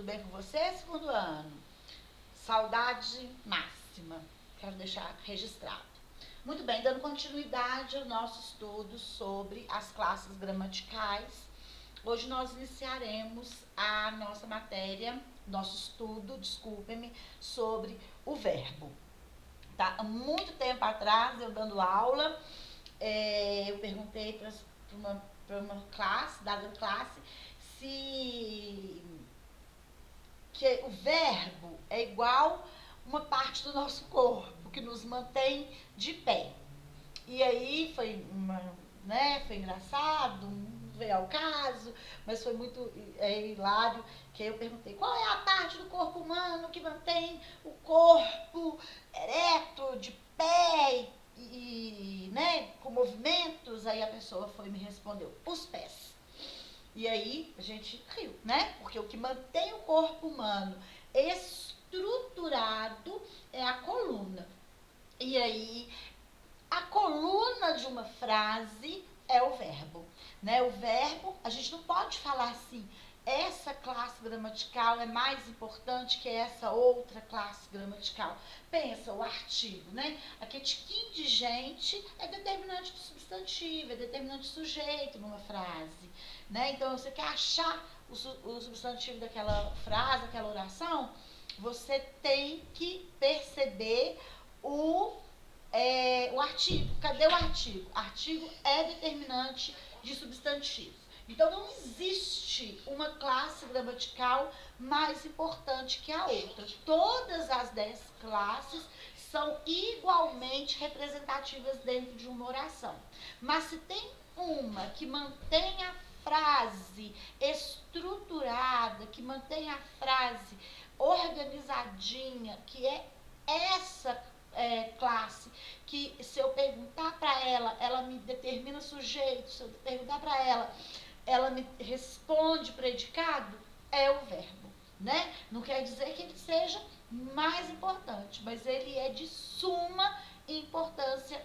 tudo bem com você? Segundo ano. Saudade máxima. Quero deixar registrado. Muito bem, dando continuidade ao nosso estudo sobre as classes gramaticais. Hoje nós iniciaremos a nossa matéria, nosso estudo, desculpem-me, sobre o verbo. Tá? Há muito tempo atrás, eu dando aula, eu perguntei para uma classe, dada classe, que o verbo é igual uma parte do nosso corpo que nos mantém de pé. E aí foi engraçado, não veio ao caso, mas foi muito hilário, que eu perguntei qual é a parte do corpo humano que mantém o corpo ereto, de pé e com movimentos. Aí a pessoa foi e me respondeu, os pés. E aí a gente riu, né? Porque o que mantém o corpo humano estruturado é a coluna. E aí a coluna de uma frase é o verbo, né? O verbo, a gente não pode falar assim, essa classe gramatical é mais importante que essa outra classe gramatical. Pensa, o artigo, né? Aquele tiquinho de gente é determinante do substantivo, é determinante do sujeito numa frase, né? Então, você quer achar o substantivo daquela frase, daquela oração, você tem que perceber o artigo. Cadê o artigo? Artigo é determinante de substantivos. Então, não existe uma classe gramatical mais importante que a outra. Todas as 10 classes são igualmente representativas dentro de uma oração. Mas se tem uma que mantém a frase estruturada, que mantém a frase organizadinha, que é essa classe, que se eu perguntar para ela, ela me determina sujeito, se eu perguntar para ela me responde predicado, é o verbo, né? Não quer dizer que ele seja mais importante, mas ele é de suma importância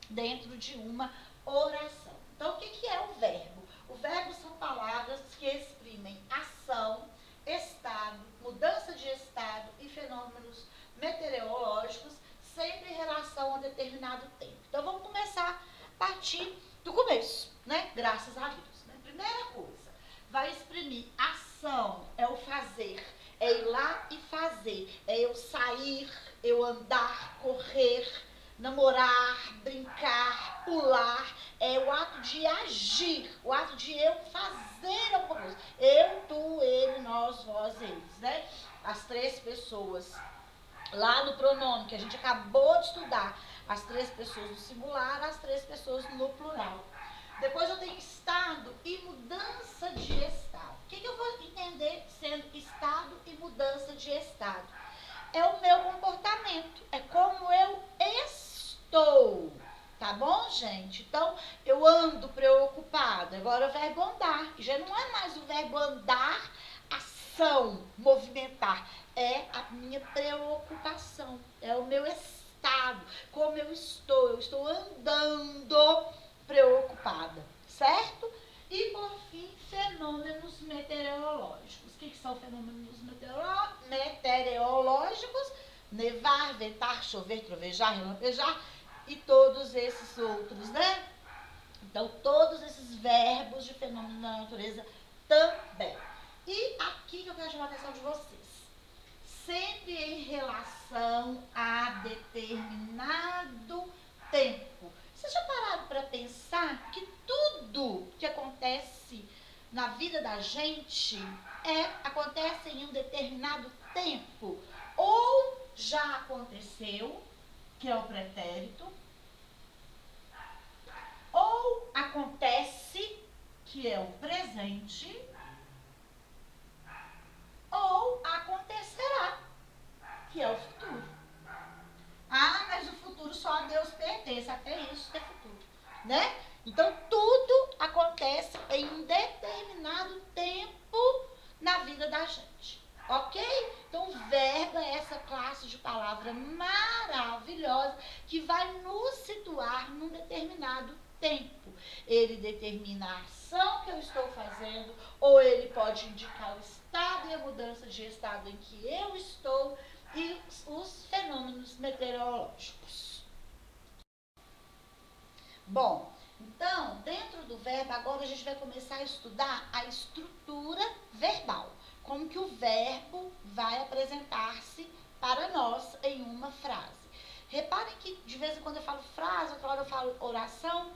dentro de uma oração. Então, o que é o verbo? O verbo são palavras que exprimem ação, estado, mudança de estado e fenômenos meteorológicos, sempre em relação a determinado tempo. Então, vamos começar a partir do começo, né? Graças a Deus. Né? Primeira coisa, vai exprimir ação, é o fazer, é ir lá e fazer, é eu sair, eu andar, correr, namorar, brincar, pular, é o ato de agir, o ato de eu fazer alguma coisa. Eu, tu, ele, nós, vós, eles, né? As 3 pessoas. Lá no pronome, que a gente acabou de estudar, as 3 pessoas no singular, as 3 pessoas no plural. Depois eu tenho estado e mudança de estado. O que eu vou entender sendo estado e mudança de estado? É o meu comportamento, é como eu estou, tá bom, gente? Então, eu ando preocupada, agora o verbo andar, que já não é mais o verbo andar, ação, movimentar, é a minha preocupação, é o meu estado, como eu estou andando preocupada, certo? E, por fim, fenômenos meteorológicos. O que são fenômenos meteorológicos? Nevar, ventar, chover, trovejar, relampejar e todos esses outros, né? Então, todos esses verbos de fenômenos da natureza também. E aqui que eu quero chamar a atenção de vocês. Sempre em relação a determinado tempo. Vocês já pararam para pensar que tudo que acontece na vida da gente acontece em um determinado tempo? Ou já aconteceu, que é o pretérito, ou acontece, que é o presente, ou acontecerá, que é o futuro. Ah, mas o futuro só a Deus pertence, até isso é futuro, né? Então, tudo acontece em um determinado tempo na vida da gente, ok? Então, o verbo é essa classe de palavra maravilhosa que vai nos situar num determinado tempo. Ele determina a ação que eu estou fazendo, ou ele pode indicar o estado estado e a mudança de estado em que eu estou e os fenômenos meteorológicos. Bom, então, dentro do verbo, agora a gente vai começar a estudar a estrutura verbal. Como que o verbo vai apresentar-se para nós em uma frase. Reparem que de vez em quando eu falo frase, outra hora eu falo oração.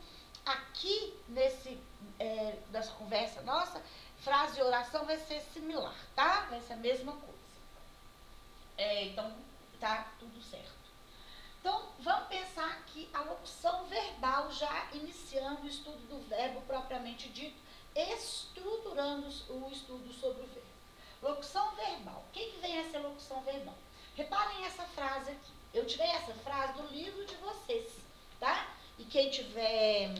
Aqui, nessa conversa nossa, frase e oração vai ser similar, tá? Vai ser a mesma coisa. Então, tá tudo certo. Então, vamos pensar aqui a locução verbal, já iniciando o estudo do verbo propriamente dito, estruturando o estudo sobre o verbo. Locução verbal. O que vem a ser locução verbal? Reparem essa frase aqui. Eu tirei essa frase do livro de vocês, tá? E quem tiver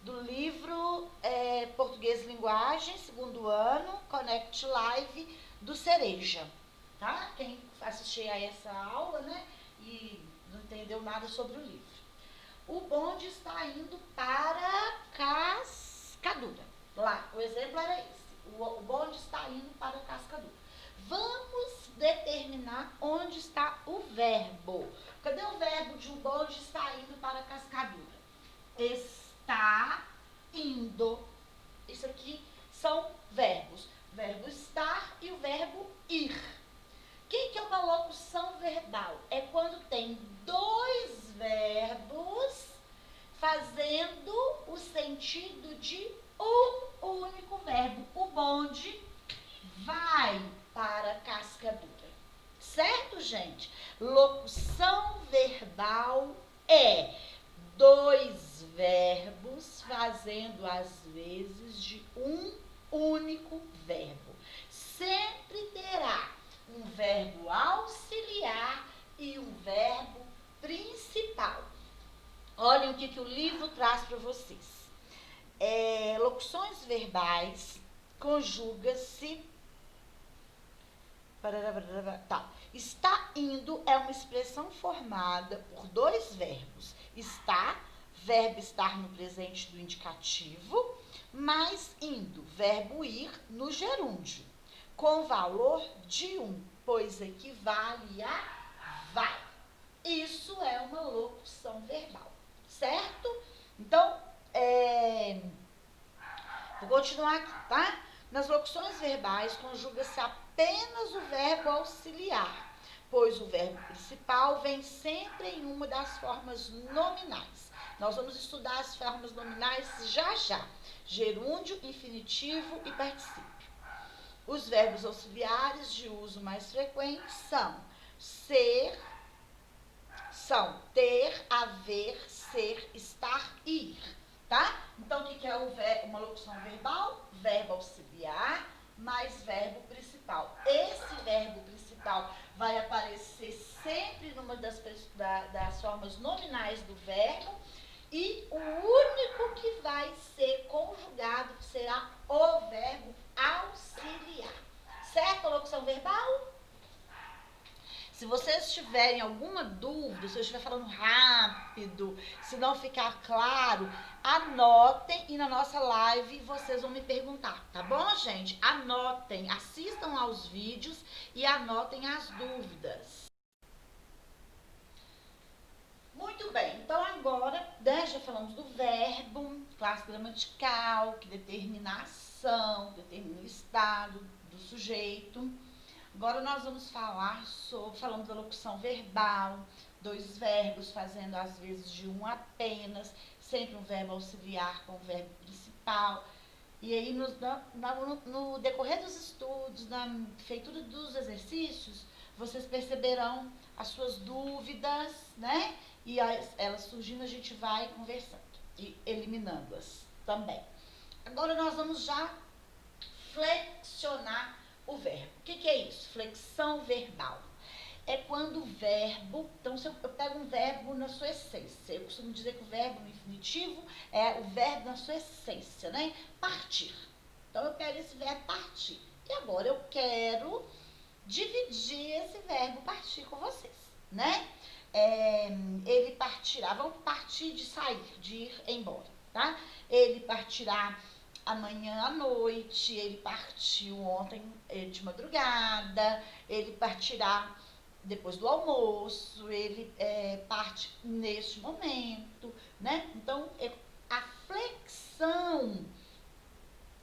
do livro Português Linguagem, segundo ano, Connect Live, do Cereja, tá? Quem assistir a essa aula, né? E não entendeu nada sobre o livro. O bonde está indo para Cascadura. Lá, o exemplo era esse. O bonde está indo para Cascadura. Vamos determinar onde está o verbo. Cadê o verbo de o bonde está indo para Cascadura? Está indo. Isso aqui são verbos. O verbo estar e o verbo ir. O que é uma locução verbal? É quando tem dois verbos fazendo o sentido de um único verbo. O bonde vai para Cascadura. Certo, gente? Locução verbal é dois verbos fazendo às vezes de um único verbo. Sempre terá um verbo auxiliar e um verbo principal. Olhem o que o livro traz para vocês. Locuções verbais conjuga-se. Tá. Está indo é uma expressão formada por dois verbos. Está, verbo estar no presente do indicativo, mais indo, verbo ir no gerúndio, com valor de pois equivale a vai. Isso é uma locução verbal, certo? Então, vou continuar aqui, tá? Nas locuções verbais, conjuga-se apenas o verbo auxiliar, pois o verbo principal vem sempre em uma das formas nominais. Nós vamos estudar as formas nominais já. Gerúndio, infinitivo e particípio. Os verbos auxiliares de uso mais frequente são ter, haver, ser, estar e ir, tá? Então, o que é uma locução verbal? Verbo auxiliar mais verbo principal. Esse verbo principal vai aparecer sempre numa das formas nominais do verbo e o único que vai ser conjugado será o verbo auxiliar. Certo a locução verbal? Se vocês tiverem alguma dúvida, se eu estiver falando rápido, se não ficar claro, anotem e na nossa live vocês vão me perguntar, tá bom, gente? Anotem, assistam aos vídeos e anotem as dúvidas. Muito bem, então agora, já falamos do verbo, classe gramatical, que determina a ação, determina o estado do sujeito. Agora nós vamos falando da locução verbal, dois verbos fazendo às vezes de um apenas, sempre um verbo auxiliar com o verbo principal. E aí no decorrer dos estudos, na feitura dos exercícios, vocês perceberão as suas dúvidas, né? E elas surgindo, a gente vai conversando e eliminando-as também. Agora nós vamos já flexionar o verbo. O que é isso? Flexão verbal. É quando o verbo... Então, se eu pego um verbo na sua essência, eu costumo dizer que o verbo no infinitivo é o verbo na sua essência, né? Partir. Então, eu pego esse verbo partir. E agora eu quero dividir esse verbo partir com vocês, né? Ele partirá, vamos partir de sair, de ir embora, tá? Ele partirá amanhã à noite, ele partiu ontem de madrugada, ele partirá depois do almoço, ele parte neste momento, né? Então, a flexão,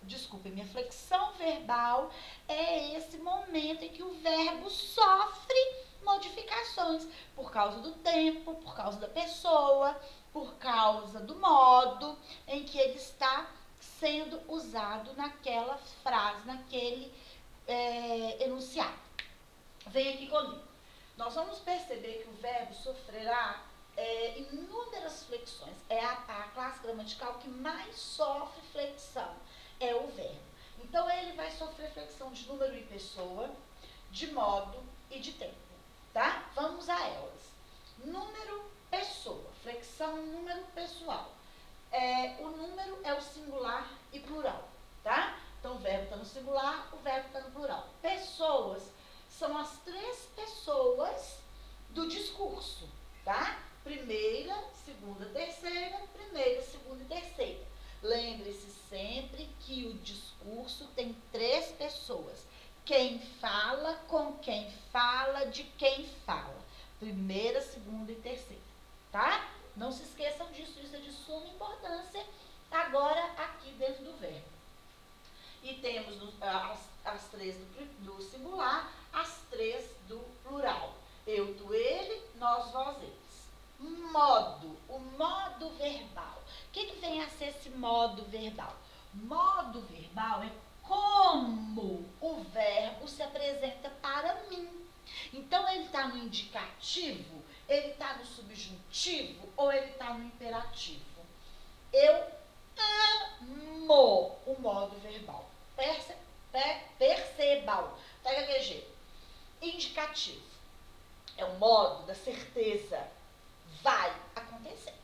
desculpe, minha flexão verbal é esse momento em que o verbo sofre modificações por causa do tempo, por causa da pessoa, por causa do modo em que ele está sendo usado naquela frase, naquele enunciado. Vem aqui comigo. Nós vamos perceber que o verbo sofrerá inúmeras flexões. É a classe gramatical que mais sofre flexão, é o verbo. Então, ele vai sofrer flexão de número e pessoa, de modo e de tempo, tá? Vamos a elas. Número, pessoa. Flexão, número pessoal. O número é o singular e plural, tá? Então, o verbo está no singular, o verbo está no plural. Pessoas são as 3 pessoas do discurso, tá? Primeira, segunda, terceira, primeira, segunda e terceira. Lembre-se sempre que o discurso tem 3 pessoas. Quem fala, com quem fala, de quem fala. Primeira, segunda e terceira, tá? Não se esqueçam disso, isso é de suma importância agora aqui dentro do verbo. E temos as 3 do singular, as 3 do plural. Eu, tu, ele, nós, vós, eles. Modo, o modo verbal. O que vem a ser esse modo verbal? Modo verbal é como o verbo se apresenta para mim. Então, ele está no indicativo, ele está no subjuntivo ou ele está no imperativo? Eu amo o modo verbal. Percebam. Pega aquele jeito. Indicativo. É o modo da certeza. Vai acontecer.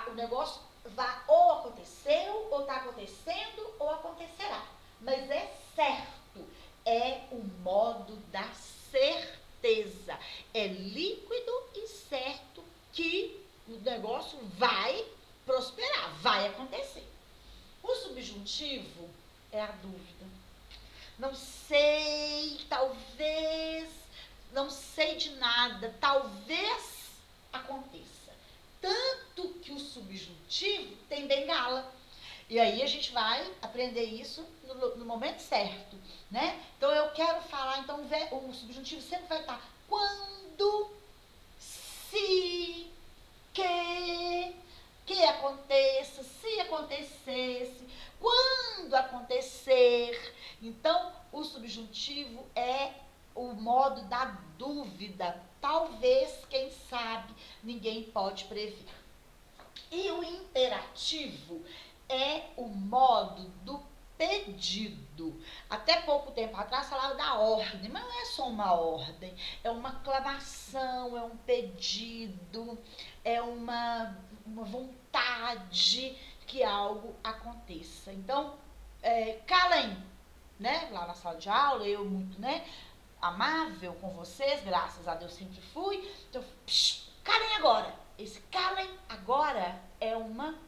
O negócio vai ou aconteceu, ou está acontecendo, ou acontecerá. Mas é certo. É o modo da certeza. É líquido e certo que o negócio vai prosperar, vai acontecer. O subjuntivo é a dúvida. Não sei, talvez, não sei de nada, talvez aconteça. Tanto que o subjuntivo tem bengala. E aí a gente vai aprender isso no momento certo, né? Então eu quero falar, então o subjuntivo sempre vai estar quando, se, que aconteça, se acontecesse, quando acontecer. Então, o subjuntivo é o modo da dúvida. Talvez, quem sabe, ninguém pode prever. E o imperativo é o modo do pedido. Até pouco tempo atrás falava da ordem, mas não é só uma ordem, é uma clamação, é um pedido, é uma vontade que algo aconteça. Então, calem, né? Lá na sala de aula, eu muito, né? Amável com vocês, graças a Deus sempre fui. Então, calem agora. Esse calem agora é uma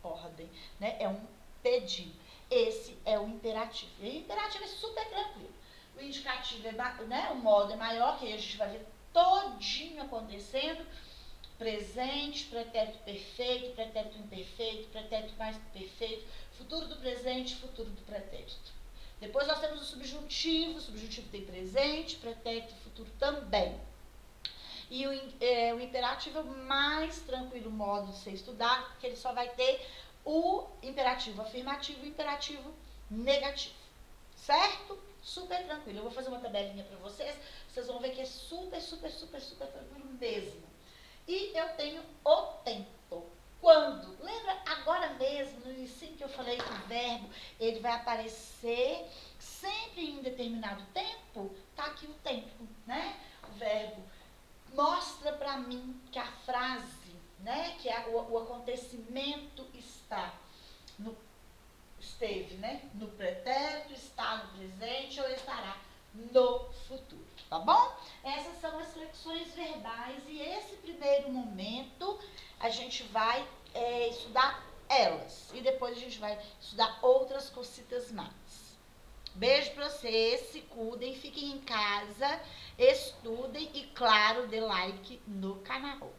ordem, né? É um pedido. Esse é o imperativo. E o imperativo é super tranquilo. O indicativo é, né? O modo é maior, que aí a gente vai ver todinho acontecendo. Presente, pretérito perfeito, pretérito imperfeito, pretérito mais que perfeito, futuro do presente, futuro do pretérito. Depois nós temos o subjuntivo tem presente, pretérito e futuro também. E o imperativo é o mais tranquilo modo de ser estudado, porque ele só vai ter o imperativo afirmativo e o imperativo negativo. Certo? Super tranquilo. Eu vou fazer uma tabelinha para vocês vão ver que é super, super, super, super tranquilo mesmo. E eu tenho o tempo. Quando? Lembra agora mesmo, no início que eu falei que o verbo, ele vai aparecer sempre em determinado tempo? Tá aqui o tempo, né? O verbo mostra para mim que a frase, né? Que o acontecimento esteve, né? No pretérito, está no presente ou estará no futuro, tá bom? Essas são as flexões verbais e esse primeiro momento a gente vai estudar elas. e depois a gente vai estudar outras cositas mais. Beijo pra vocês, se cuidem, fiquem em casa, estudem e, claro, dê like no canal.